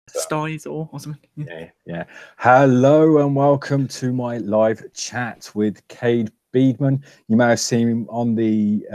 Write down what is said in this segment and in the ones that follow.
styes or something. Yeah. Hello and welcome to my live chat with Kade Beadman. You may have seen him on the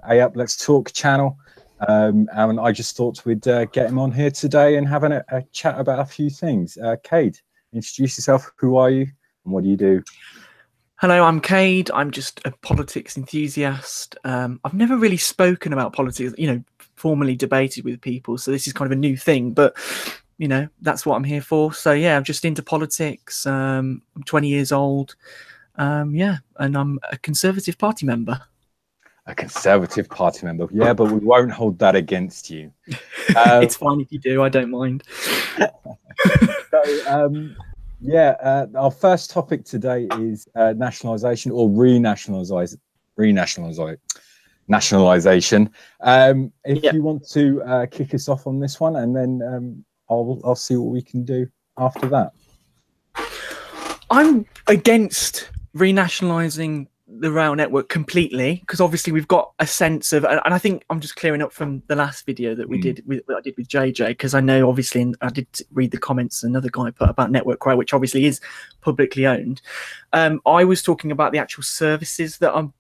A-Up Let's Talk channel. And I just thought we'd get him on here today and having a chat about a few things. Kade, introduce yourself. Who are you and what do you do? Hello, I'm Kade. I'm just a politics enthusiast. I've never really spoken about politics, formally debated with people. So this is kind of a new thing, but that's what I'm here for. So yeah, I'm just into politics. I'm 20 years old. And I'm a Conservative Party member. A Conservative Party member. Yeah, but we won't hold that against you. It's fine if you do. I don't mind. Our first topic today is nationalisation or renationalisation. If you want to kick us off on this one, and then I'll see what we can do after that. I'm against renationalising the rail network completely, because obviously we've got a sense of, and I think I'm just clearing up from the last video that we did with JJ, because I know obviously, and I did read the comments another guy put about Network Rail, which obviously is publicly owned. I was talking about the actual services that are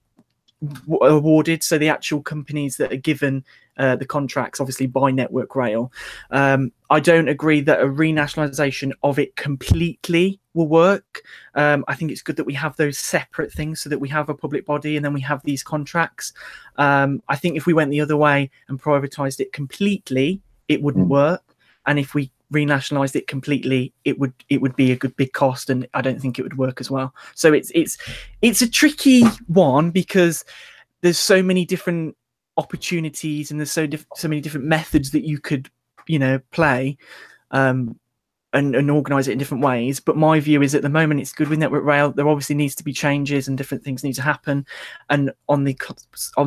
awarded, so the actual companies that are given the contracts, obviously by Network Rail. I don't agree that a renationalisation of it completely will work. I think it's good that we have those separate things, so that we have a public body and then we have these contracts. I think if we went the other way and privatised it completely, it wouldn't work. And if we renationalised it completely, it would be a good big cost, and I don't think it would work as well. So it's a tricky one, because there's so many different opportunities and there's so many different methods that you could play and organize it in different ways. But my view is, at the moment, it's good with Network Rail. There obviously needs to be changes and different things need to happen, and on the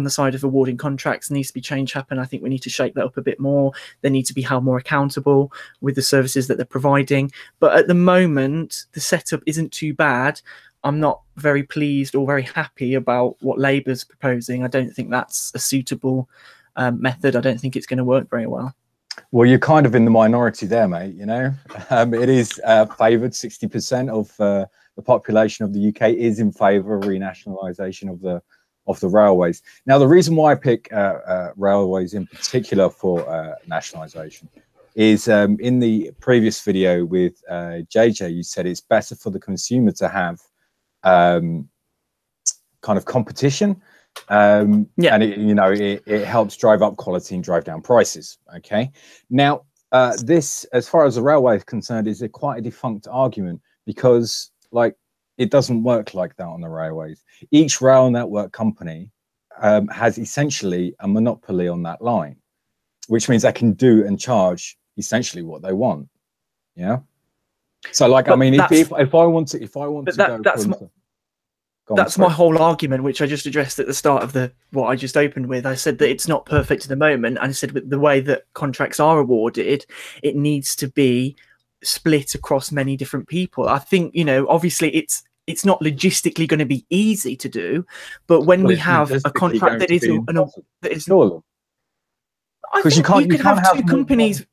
side of awarding contracts needs to be change happen. I think we need to shake that up a bit more. They need to be held more accountable with the services that they're providing. But at the moment, the setup isn't too bad. I'm not very pleased or very happy about what Labour's proposing. I don't think that's a suitable method. I don't think it's going to work very well. Well, you're kind of in the minority there, mate. It is favoured. 60% of the population of the UK is in favour of renationalisation of the railways. Now, the reason why I pick railways in particular for nationalisation is in the previous video with JJ, you said it's better for the consumer to have kind of competition. And it helps drive up quality and drive down prices. Okay, now this, as far as the railway is concerned, is quite a defunct argument, because it doesn't work like that on the railways. Each rail network company has essentially a monopoly on that line, which means they can do and charge essentially what they want. So if I want to go, that's my whole argument, which I just addressed at the start of what I just opened with. I said that it's not perfect at the moment, and I said with the way that contracts are awarded, it needs to be split across many different people. I think obviously it's not logistically going to be easy to do, but when we have a contract that is because you can't have two companies.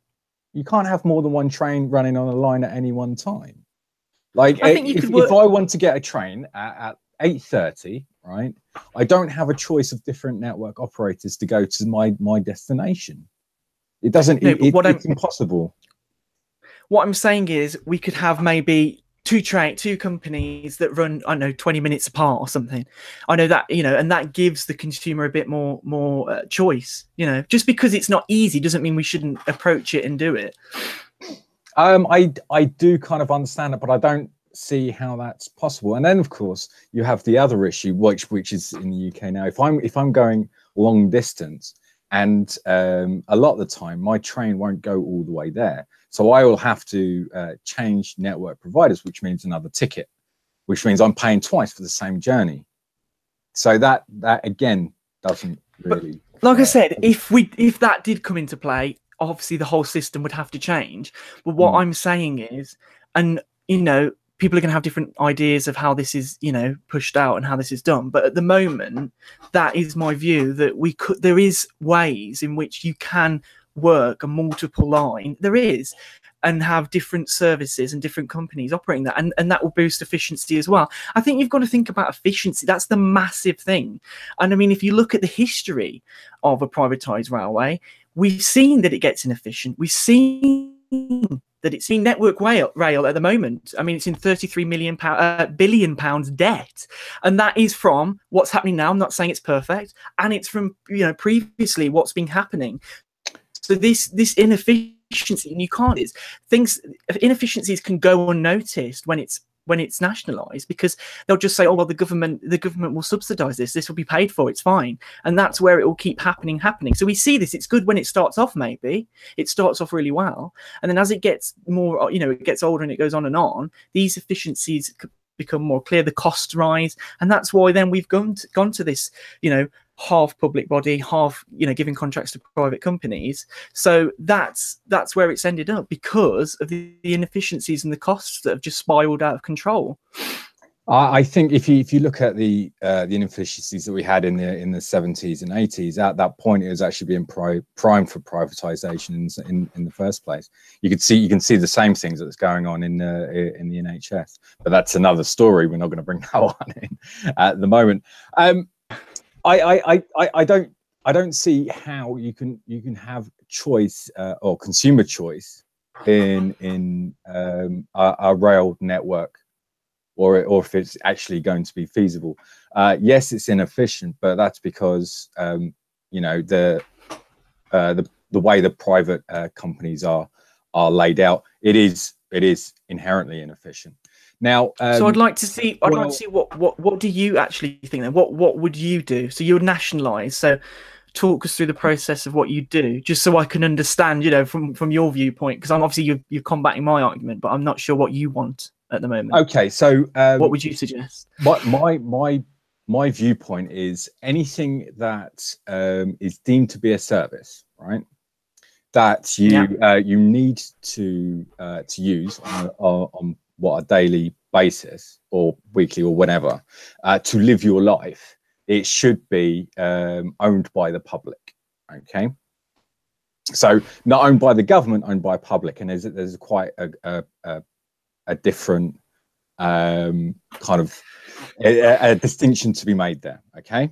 You can't have more than one train running on a line at any one time. If I want to get a train at 8:30, right, I don't have a choice of different network operators to go to my destination. It doesn't. It's impossible. What I'm saying is, we could have maybe two companies that run, I don't know, 20 minutes apart or something. I know that, and that gives the consumer a bit more choice. Just because it's not easy doesn't mean we shouldn't approach it and do it. I do kind of understand it, but I don't see how that's possible. And then of course you have the other issue, which is in the UK now. If I'm going long distance, and a lot of the time my train won't go all the way there, so I will have to change network providers, which means another ticket, which means I'm paying twice for the same journey. So that again doesn't really. But like I said, if that did come into play, obviously the whole system would have to change. But what I'm saying is, and people are going to have different ideas of how this is, pushed out and how this is done. But at the moment, that is my view, that there is ways in which you can work a multiple line. There is. and have different services and different companies operating that, and that will boost efficiency as well. I think you've got to think about efficiency. That's the massive thing. And I mean, if you look at the history of a privatized railway, we've seen that it gets inefficient. We've seen that it's in Network Rail at the moment. I mean, it's in 33 billion pounds debt, and that is from what's happening now. I'm not saying it's perfect, and it's from, you know, previously what's been happening. So this inefficiency, and you can't, inefficiencies can go unnoticed when it's nationalized, because they'll just say, oh well, the government will subsidize this will be paid for, it's fine. And that's where it will keep happening. So we see this. It's good when it starts off, maybe it starts off really well, and then as it gets more, you know, it gets older and it goes on, these efficiencies become more clear, the costs rise, and that's why then we've gone to this, you know, half public body, half, you know, giving contracts to private companies. So that's where it's ended up, because of the inefficiencies and the costs that have just spiraled out of control. I think if you look at the inefficiencies that we had in the 70s and 80s, at that point it was actually being primed for privatization in the first place. You can see the same things that's going on in the NHS, but that's another story. We're not going to bring that one in at the moment. I don't see how you can have choice or consumer choice in a rail network, or if it's actually going to be feasible. Yes, it's inefficient, but that's because you know, the way the private companies are laid out, it is inherently inefficient. Now, so I'd like to see what do you actually think then? What would you do? So you're nationalised. So talk us through the process of what you do, just so I can understand, you know, from your viewpoint, because I'm obviously you're combating my argument, but I'm not sure what you want at the moment. Okay, so what would you suggest? My viewpoint is anything that is deemed to be a service, right? That you need to use on what, a daily basis or weekly or whatever, to live your life, it should be owned by the public. Okay, so not owned by the government, owned by public, and there's quite a different kind of a distinction to be made there. Okay,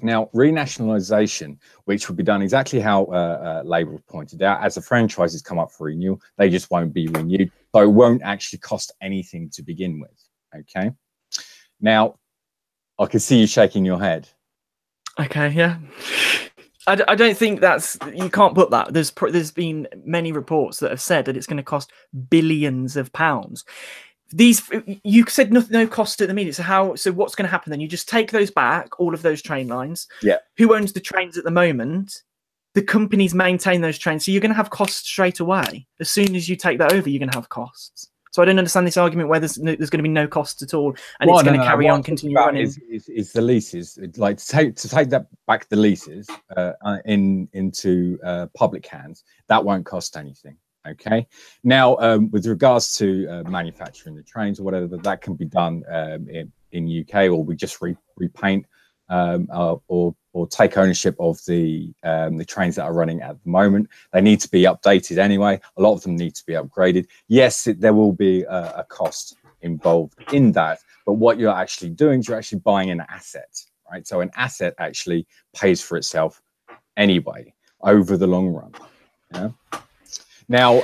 now renationalisation, which would be done exactly how Labour pointed out, as the franchises come up for renewal, they just won't be renewed, so it won't actually cost anything to begin with. Okay, now I can see you shaking your head. Okay, yeah. I don't think you can't put that. There's been many reports that have said that it's going to cost billions of pounds. You said no cost at the minute. So what's going to happen then? You just take those back, all of those train lines. Yeah. Who owns the trains at the moment? The companies maintain those trains. So you're going to have costs straight away. As soon as you take that over, you're going to have costs. So I don't understand this argument where there's going to be no costs at all, and it's going to carry on, continue running. Is the leases, like to take that back, the leases into public hands, that won't cost anything. Okay, now with regards to manufacturing the trains or whatever, that can be done in UK, or we just repaint or take ownership of the trains that are running at the moment. They need to be updated anyway. A lot of them need to be upgraded. Yes, there will be a cost involved in that, but what you're actually doing is you're actually buying an asset, right? So an asset actually pays for itself anyway over the long run. Yeah. Now,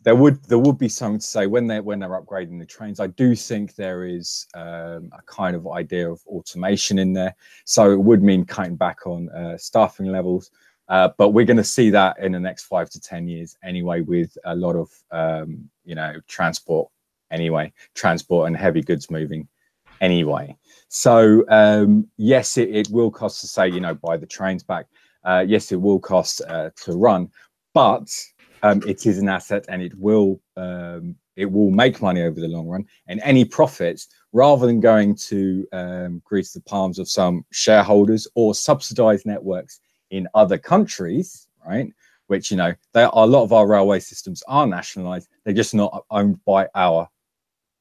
there would be something to say when they're upgrading the trains. I do think there is a kind of idea of automation in there, so it would mean cutting back on staffing levels. But we're going to see that in the next 5 to 10 years anyway, with a lot of you know, transport and heavy goods moving anyway. So yes, it will cost to say, you know, buy the trains back. Yes, it will cost to run, but it is an asset, and it will make money over the long run. And any profits, rather than going to grease the palms of some shareholders or subsidized networks in other countries, right? Which, you know, a lot of our railway systems are nationalized. They're just not owned by our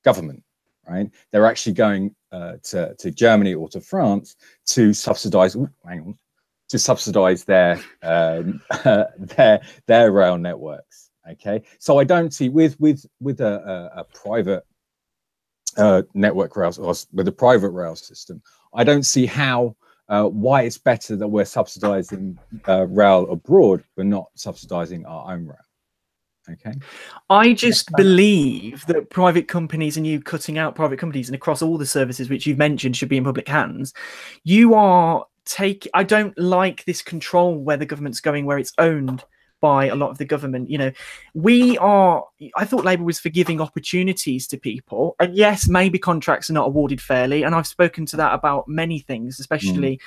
government, right? They're actually going to Germany or to France to subsidize. To subsidize their rail networks. Okay, so I don't see with a private network rail, or with a private rail system, I don't see how why it's better that we're subsidizing rail abroad but not subsidizing our own rail. Okay, I just believe that private companies, and you cutting out private companies and across all the services which you've mentioned should be in public hands, you are I don't like this control where the government's going where it's owned by a lot of the government. You know, I thought Labour was for giving opportunities to people, and yes, maybe contracts are not awarded fairly, and I've spoken to that about many things, especially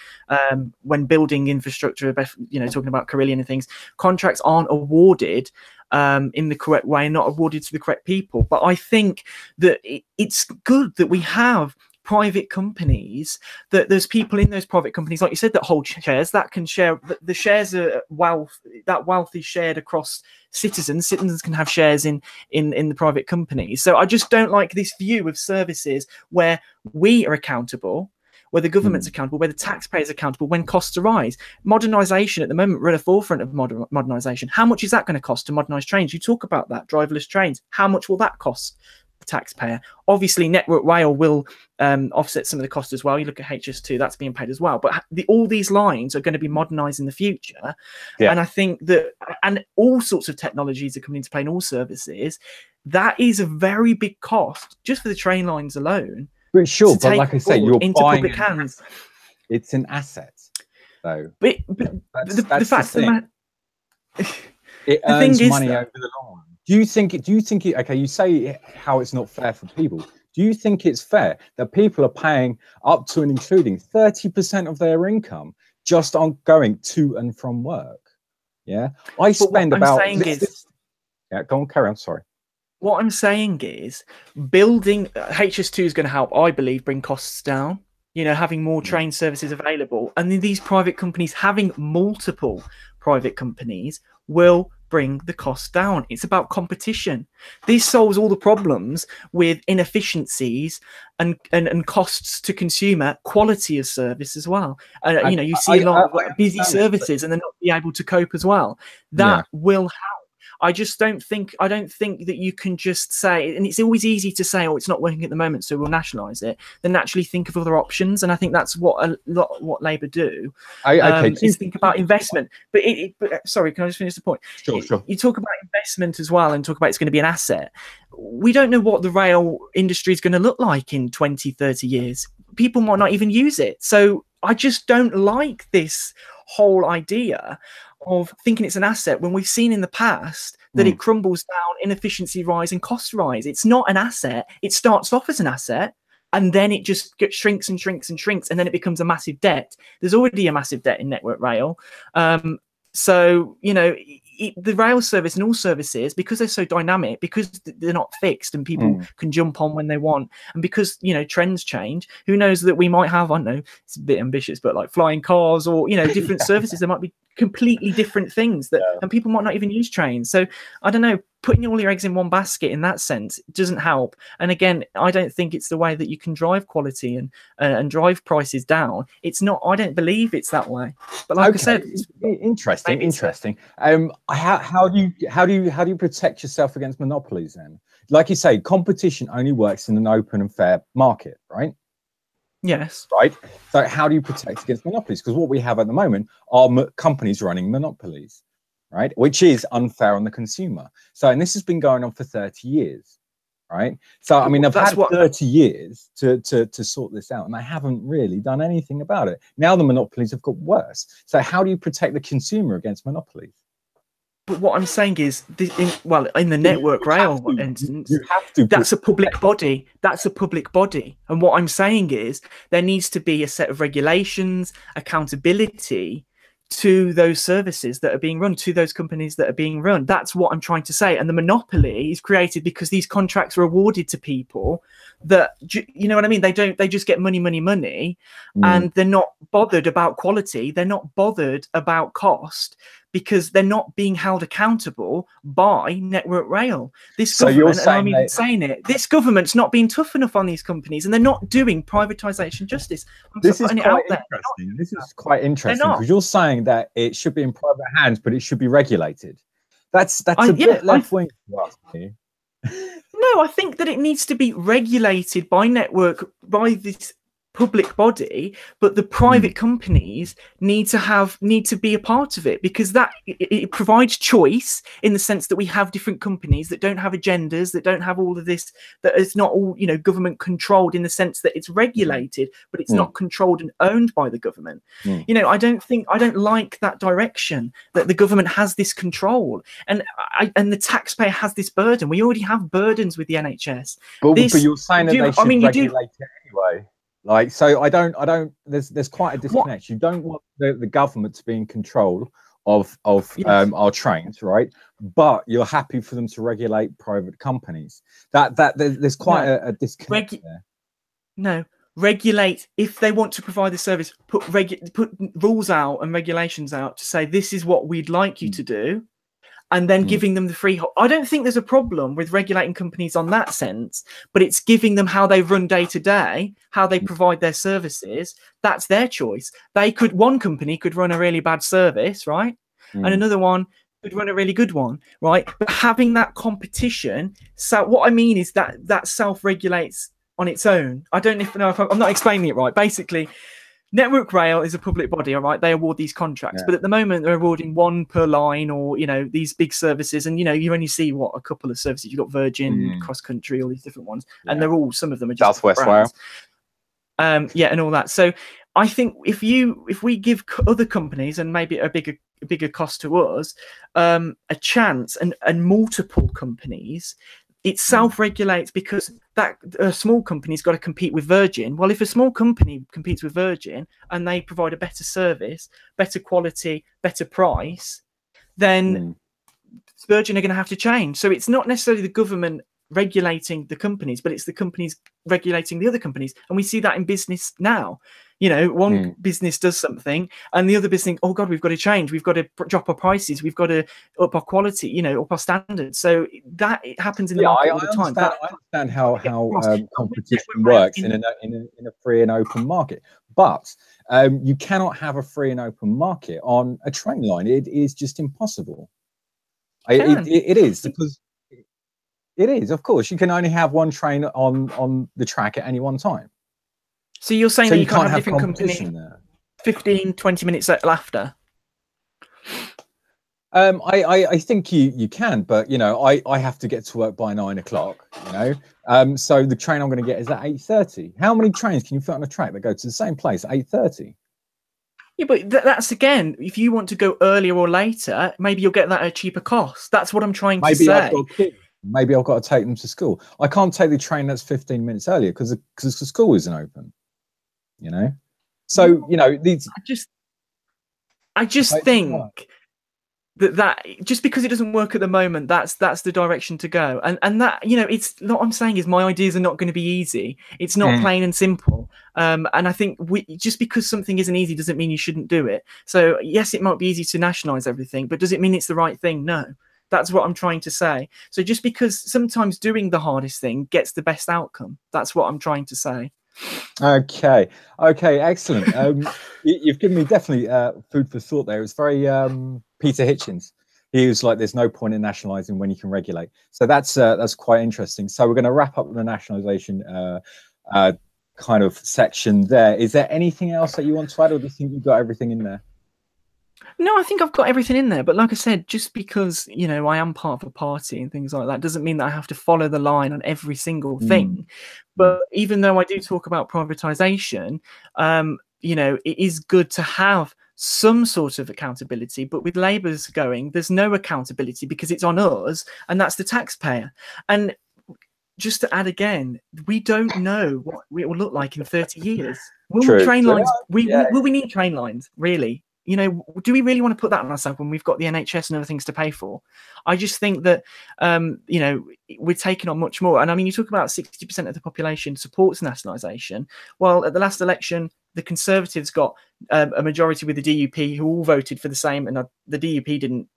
when building infrastructure, you know, talking about Carillion and things. Contracts aren't awarded in the correct way and not awarded to the correct people. But I think that it's good that we have private companies, that there's people in those private companies, like you said, that hold shares, that can share the shares are wealth, that wealth is shared across citizens can have shares in the private companies. So I just don't like this view of services where we are accountable, where the government's accountable, where the taxpayers are accountable when costs arise. Modernisation at the moment, we're at the forefront of modernisation. How much is that going to cost to modernise trains? You talk about that, driverless trains. How much will that cost the taxpayer? Obviously, Network Rail will offset some of the cost as well. You look at HS2, that's being paid as well. But all these lines are going to be modernised in the future. Yeah. And I think that, and all sorts of technologies are coming into play in all services. That is a very big cost just for the train lines alone. But sure, but like I say, you're into buying public hands. It's an asset, though. But the fact that it earns money over the long run. Do you think it? Okay, you say how it's not fair for people. Do you think it's fair that people are paying up to and including 30% of their income just on going to and from work? Yeah, I spend about. Yeah, go on, carry on. Sorry. What I'm saying is building HS2 is going to help, I believe, bring costs down, you know, having more train services available. And then these private companies, having multiple private companies, will bring the cost down. It's about competition. This solves all the problems with inefficiencies and costs to consumer, quality of service as well. You know, you see a lot of busy services and they're not be able to cope as well. That will help. I don't think that you can just say, and it's always easy to say, oh, it's not working at the moment, so we'll nationalise it, then actually think of other options. And I think that's what Labour do, is think about investment. But sorry, can I just finish the point? Sure. You talk about investment as well and talk about it's going to be an asset. We don't know what the rail industry is going to look like in 20, 30 years. People might not even use it. So I just don't like this whole idea of thinking it's an asset when we've seen in the past that it crumbles down, inefficiency rise and cost rise. It's not an asset. It starts off as an asset and then it just shrinks and shrinks and shrinks, and then it becomes a massive debt. There's already a massive debt in Network Rail. So, you know, the rail service and all services, because they're so dynamic, because they're not fixed and people can jump on when they want, and because, you know, trends change, who knows that we might have, I don't know, it's a bit ambitious, but like flying cars or, you know, different services. There might be completely different things that, and people might not even use trains. So I don't know, putting all your eggs in one basket in that sense doesn't help. And again, I don't think it's the way that you can drive quality and drive prices down. It's not. I don't believe it's that way. But like I said, it's interesting. How do you protect yourself against monopolies then? Like you say, competition only works in an open and fair market, right? Yes. Right. So how do you protect against monopolies? Because what we have at the moment are companies running monopolies, right? Which is unfair on the consumer. So, and this has been going on for 30 years, right? So, I mean, I've had 30 years to sort this out, and I haven't really done anything about it. Now the monopolies have got worse. So how do you protect the consumer against monopolies? But what I'm saying is, in the Network Rail instance, that's a public body. That's a public body. And what I'm saying is there needs to be a set of regulations, accountability to those services that are being run, to those companies that are being run. That's what I'm trying to say. And the monopoly is created because these contracts are awarded to people that, you know what I mean? They just get money, and they're not bothered about quality. They're not bothered about cost, because they're not being held accountable by Network Rail. This government, and I'm even saying it, this government's not being tough enough on these companies, and they're not doing privatisation justice. This is quite interesting because you're saying that it should be in private hands, but it should be regulated. That's a bit left wing to ask me. No, I think that it needs to be regulated by by this public body, but the private companies need to be a part of it, because that it provides choice in the sense that we have different companies that don't have agendas, that don't have all of this, that it's not all, you know, government controlled, in the sense that it's regulated, but it's not controlled and owned by the government. You know, I don't like that direction, that the government has this control, and the taxpayer has this burden. We already have burdens with the NHS. But you're saying that they should regulate it anyway. Like, so I don't, there's quite a disconnect. You don't want the government to be in control of our trains, right? But you're happy for them to regulate private companies. There's quite a disconnect there. No, regulate, if they want to provide the service, put rules out and regulations out to say, this is what we'd like you to do, and then giving them the freehold. I don't think there's a problem with regulating companies on that sense, but it's giving them how they run day to day, how they provide their services. That's their choice. One company could run a really bad service, right? And another one could run a really good one, right? But having that competition, so what I mean is that self-regulates on its own. I don't know if I'm not explaining it right. Basically, Network Rail is a public body, all right? They award these contracts, but at the moment they're awarding one per line, or, you know, these big services, and, you know, you only see a couple of services. You've got Virgin, Cross Country, all these different ones, and some of them are just Southwest Rail, and all that. So I think if we give other companies, and maybe a bigger cost to us, a chance, and multiple companies, it self-regulates, because that a small company's got to compete with Virgin. Well, if a small company competes with Virgin and they provide a better service, better quality, better price, then Virgin are going to have to change. So it's not necessarily the government regulating the companies, but it's the companies regulating the other companies. And we see that in business now. You know, one business does something and the other business thinks, oh God, we've got to change. We've got to drop our prices. We've got to up our quality, you know, up our standards. So that it happens in the market all the time. I understand how competition works in a free and open market. But you cannot have a free and open market on a train line. It is just impossible. It is, because it is, of course, you can only have one train on the track at any one time. So you're saying that you can't have different companies 15, 20 minutes after? I think you can, but, you know, I have to get to work by 9 o'clock, you know. So the train I'm going to get is at 8:30. How many trains can you fit on a track that go to the same place at 8:30? Yeah, but that's, again, if you want to go earlier or later, maybe you'll get that at a cheaper cost. That's what I'm trying to say. Maybe I've got to take them to school. I can't take the train that's 15 minutes earlier because the school isn't open. You know, so, you know, these. I just think that just because it doesn't work at the moment, that's the direction to go. And that, you know, it's not, what I'm saying is my ideas are not going to be easy. It's not plain and simple. And I think just because something isn't easy doesn't mean you shouldn't do it. So yes, it might be easy to nationalize everything, but does it mean it's the right thing? No. That's what I'm trying to say. So just because sometimes doing the hardest thing gets the best outcome, that's what I'm trying to say. Okay, excellent. You've given me definitely food for thought there. It was very Peter Hitchens. He was like, there's no point in nationalizing when you can regulate. So that's quite interesting. So we're going to wrap up the nationalization kind of section there. Is there anything else that you want to add, or do you think you've got everything in there? No, I think I've got everything in there. But like I said, just because, you know, I am part of a party and things like that doesn't mean that I have to follow the line on every single thing. But even though I do talk about privatization, you know, it is good to have some sort of accountability. But with Labour's going, there's no accountability because it's on us, and that's the taxpayer. And just to add again, we don't know what it will look like in 30 years. Will we need train lines, really? You know, do we really want to put that on ourselves when we've got the NHS and other things to pay for? I just think that, you know, we're taking on much more. And I mean, you talk about 60% of the population supports nationalisation. Well, at the last election, the Conservatives got a majority with the DUP, who all voted for the same, and the DUP didn't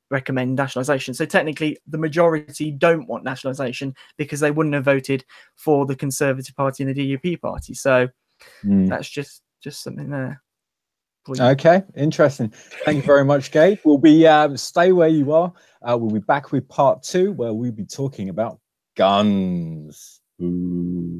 recommend nationalisation. So technically, the majority don't want nationalisation because they wouldn't have voted for the Conservative Party and the DUP party. So that's just something there. for you. Okay, interesting. Thank you very much, Gabe. We'll be stay where you are. We'll be back with part 2, where we'll be talking about guns. Ooh.